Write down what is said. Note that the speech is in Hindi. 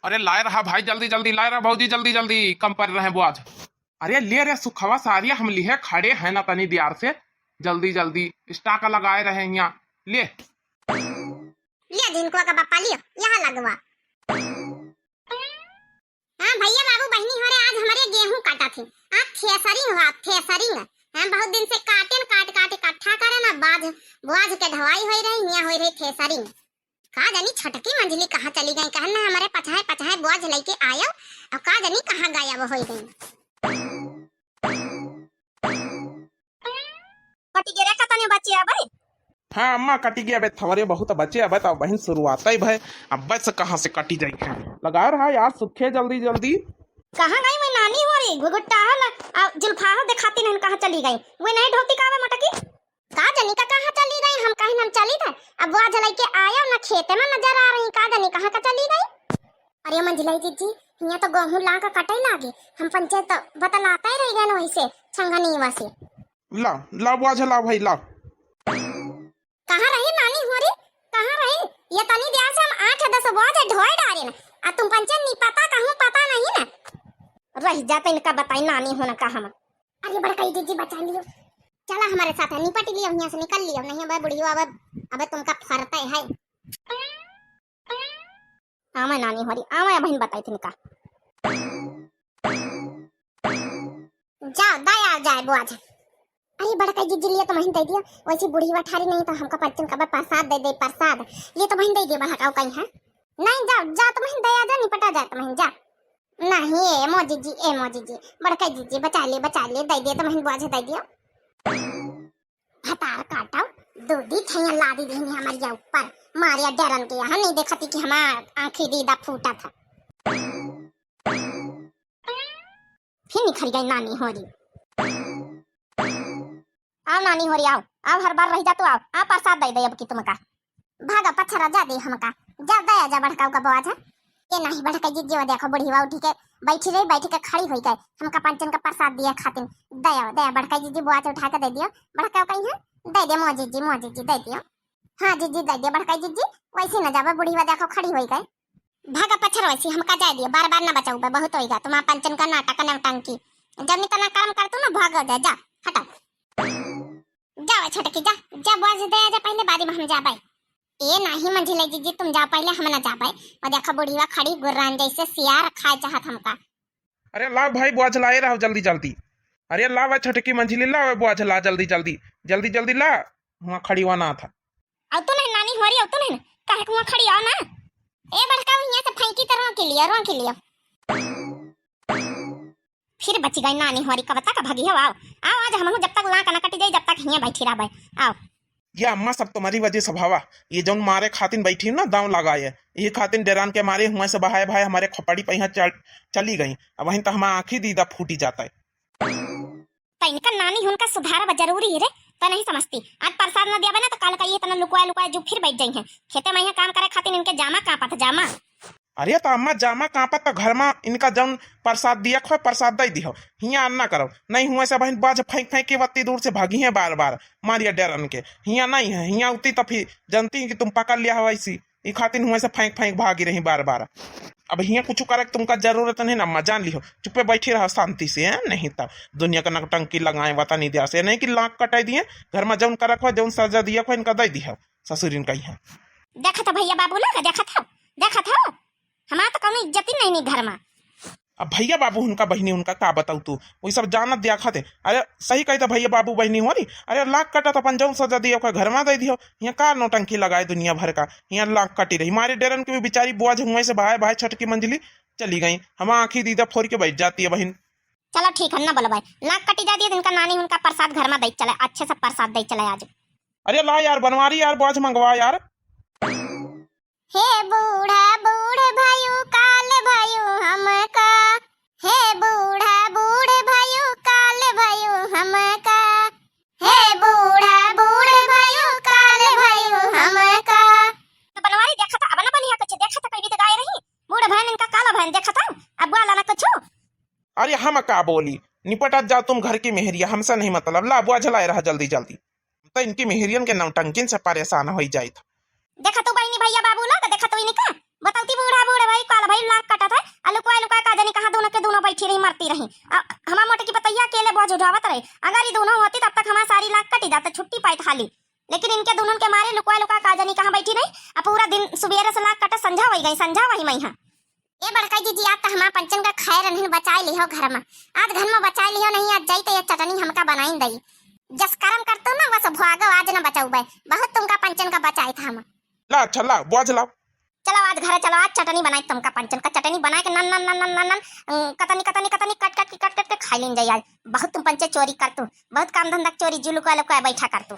अरे लाए रहा भाई, जल्दी जल्दी लाए रहा भौजी, जल्दी जल्दी कम पर रहे बुआज। अरे ले रे सुखवा सारिया हम लिए खड़े हैं ना तनी दियार से, जल्दी जल्दी स्टाक लगाए रहे यहाँ ले। लिया जिनको का बापा लियो यहाँ लगवा। हाँ भैया बाबू बहनी हो रहे, आज हमारे गेहूं काटा थे, आज थ्रेसरिंग हुआ, थ्रेसरिंग हम बहुत दिन से काटे काट काट इकट्ठा करे ना, बाज बुआज के ढवाई हो रही, मियां हो रही थ्रेसरिंग। का जानी छटकी मंजली कहाँ चली गई, कहना हमारे पछाए पछाए बुआज लेके आयो, अब का जानी कहाँ गायब हो गई। कटी गिरे का तने बच्चे अब हाँ अम्मा कटी गया बे, थवरे बहुत बचे अब तो बहन शुरुआत ही भाई, अब बस कहाँ से कटी जाए लगा रहा यार सुखे जल्दी जल्दी। कहाँ गई मैं नानी हो रही घुघुट्टा जुल्फा दिखाती नहीं, कहाँ चली गई वो नहीं ढोती कावे मटकी, का जानी का कहाँ चली गई, हम कहीं हम चली था, अब बुआ झलाई के आया ना खेते में नजर आ रही, का जानी कहाँ का चली गई। अरे मंजिलाई जीजी यहाँ तो गेहूं ला का कटे लागे, हम पंचायत बतलाता ही रह गए वैसे छंगनी वासे। ला ला बुआ झला भाई ला। कहाँ रही नानी हो रही, कहाँ रही, ये तनी दिया से हम 8-10 बुआ ढोए डाले ना, आ तुम पंचायत नहीं पता कहूँ पता नहीं ना, रह जाते इनका बताई नानी होना कहा हम। अरे बड़का जीजी बचा लियो, चला हमारे साथ निपट लियो, यहाँ से निकल लियो, नहीं अब बुढ़ियो अब तुमका फरता है। आमा नानी हो रही, आमा बहन बताई थी इनका, जाओ दया जाए बुआ जा। अरे बड़का जीजी लिए तो बहन दे दिया, वैसे बुढ़ी ठारी नहीं तो हमका बच्चन का प्रसाद दे दे, प्रसाद ये तो बहन दे दिया, बड़का कहीं है नहीं, जाओ जा तो बहन दया जा, निपटा जाए तो बहन जा। नहीं ए मोजी जी बड़का जीजी बचा ले दे दिए तो बहन बुआ दे दियो। हतार काटाओ दूधी छैया लादी दी हमारे ऊपर मारिया डरन के, यहाँ नहीं देखती कि हमारा आंखें दीदा फूटा था, फिर निखर गई नानी हो रही। आओ नानी हो रही, आओ आओ हर बार रह जा तो आओ प्रसाद दे दे अब की तुमका, भागा पछरा जा दे हमका, जा दया जा बड़का का बुआ जा। ये नहीं बड़का जीजी वो देखो बुढ़ी उठी के बैठी के खड़ी हो गई, हमका पंचन का प्रसाद दिया खातिर, दया दया बड़का जीजी बुआ उठा के दे दियो, बड़का कहीं है दे दे मोजी जी दे दियो। हाँ जीजी दे दियो बड़का जीजी, वैसे न जावे बुढ़ी देखो खड़ी हो गई, भागा पछर वैसे हमका जा दियो, बार बार ना बचाऊ बहुत होगा तुम्हारा पंचन का नाटक नौटंकी, जब नहीं तना काम कर तू ना भाग जा, जा हटा जाओ छटकी जा जा बुआ दे जा, पहले बारी में हम जा भाई। ये नहीं मंझिले जीजी तुम जाओ पहले, हम ना जा पाए, और देखो बुढ़ीवा खड़ी गुर्रान जैसे सियार खाए चाहत हमका। अरे ला भाई बुआ झलाए रहा जल्दी जल्दी, अरे ला भाई छटकी मंझिली ला बुआ झला जल्दी जल्दी जल्दी जल्दी ला, वहाँ खड़ी हुआ ना था। अब तो नहीं नानी हो रही, अब तो नहीं कहे वहाँ खड़ी आओ ना, ए बड़का यहाँ से फेंकी तरह के लिए फिर बची गई नानी हो रही, कब तक भागी हो, आओ आओ आज हम जब तक लाक ना कटी जाए जब तक यहाँ बैठी रह, आओ। ये अम्मा सब तुम्हारी वजह से भावा, ये जो मारे खातिन बैठी ना दाव लगाए, ये खातिन डेरान के मारे हुए से बहाए भाई हमारे खोपड़ी पे यहाँ चली गई, अब वहीं तो हमारा आँखी दीदा फूटी जाता है। तो इनका नानी उनका सुधार जरूरी है रे, तो नहीं समझती, आज प्रसाद न दिया ना तो कल का ये तना लुकाए जो फिर बैठ जाई है खेते में यहाँ काम करे खातिर, इनके जामा कांपा था जामा। अरे तो अम्मा जामा कांपा तो घर में इनका जौन प्रसाद दिया खो प्रसाद दे दियो, हियाँ अन्ना करो नहीं हुआ से बहन बाज फेंक के वत्ती दूर से भागी है बार बार मारिया डरन के, हियाँ नहीं है, हियाँ उतनी तो फिर जानती है कि तुम पकड़ लिया हो ऐसी, ये खातिर हुआ से फेंक भागी रही बार बार, अब हियाँ कुछ करे तुमका जरूरत नहीं ना, अम्मा जान लियो चुपे बैठी रहो शांति से है, नहीं तब दुनिया का नकटंकी लगाए वता नहीं दिया से, नहीं कि लाख कटाई दिए घर में जौन करक हो जौन सजा दिया खो इनका दे दिया ससुर इनका यहाँ। देखा था भैया बाबू ना, देखा था हमारा तो कौनो इज्जत ही नहीं घर में। अब भैया बाबू उनका बहनी उनका का बताऊ तू, वही सब जानत दिया खाते, अरे सही कही था भैया बाबू बहनी हो रही, अरे लाख कटा तो अपन जौन सजा दिया घर में दे दियो, यहाँ का नौटंकी लगाए दुनिया भर का, यहाँ लाख कटी रही हमारे डेरन की भी बेचारी बुआ झुआ से भाई छटकी मंजिली चली गई, हम आँखी दीदा फोड़ के बैठ जाती है बहन। चलो ठीक है ना बोलो भाई, लाख कटी जाती है इनका नानी उनका प्रसाद घर में दे चले, अच्छे से प्रसाद दे चले आज। अरे ला यार बनवारी यार बुआ मंगवा यार। हे बूढ़ा बूढ़े भाइयों काले भाइयों हमका, हे बूढ़ा बूढ़े भाइयों काले भाइयों हमका, हे बूढ़ा बूढ़े भाइयों काले भाइयों हमका। तो बनवारी देखा था, अब ना बनिया कुछ देखा था, कोई भी तो गाय रही बूढ़े भाई इनका काला भाई देखा था, अब बुआ ना कुछ। अरे हम का बोली निपटा जाओ तुम घर की मेहरिया, हमसे नहीं मतलब, ला बुआ झलाए रहा जल्दी जल्दी, तो इनकी मेहरियन के नौटंकिन से परेशान हो जाए था। देखा तो बहनी भैया बाबू ला, देखा तो इनका बताती बूढ़ा बूढ़े भाई काला भाई लाख कटा मरती रही। हमार मोटे की पतैया अकेले बोझ उठावत रहे। अगर ये दोनों होती तब तक हमारा सारी लाख कटी जाता, छुट्टी पाई खाली। लेकिन इनके दोनों के मारे लुका लुका का जानी कहाँ बैठी नहीं। अब पूरा दिन सुबेरे से लाख कटे, संझा वही गई, संझा वही मैं हाँ। ये बड़का जी आज तो हमार पंचन का खैर नहीं बचाई लिहो घर में। आज घर में बचाई लिहो नहीं, आज जाई तो ये चटनी हमका बनाई दई। जस कर्म करतो ना बस भागो, आज ना बचाऊ बे। बहुत तुमका पंचन का बचाई था हम। ला चला बोझ लाओ। चलो आज घर चलो, आज चटनी बनाई तुमका पंचन का। चटनी बना के नन नन नन नन नन नन कतनी कतनी कतनी कट कट के खाई लेन जाई। आज बहुत तुम पंचे चोरी करतू, बहुत काम धंधा चोरी जुलुका लुका बैठा करतू।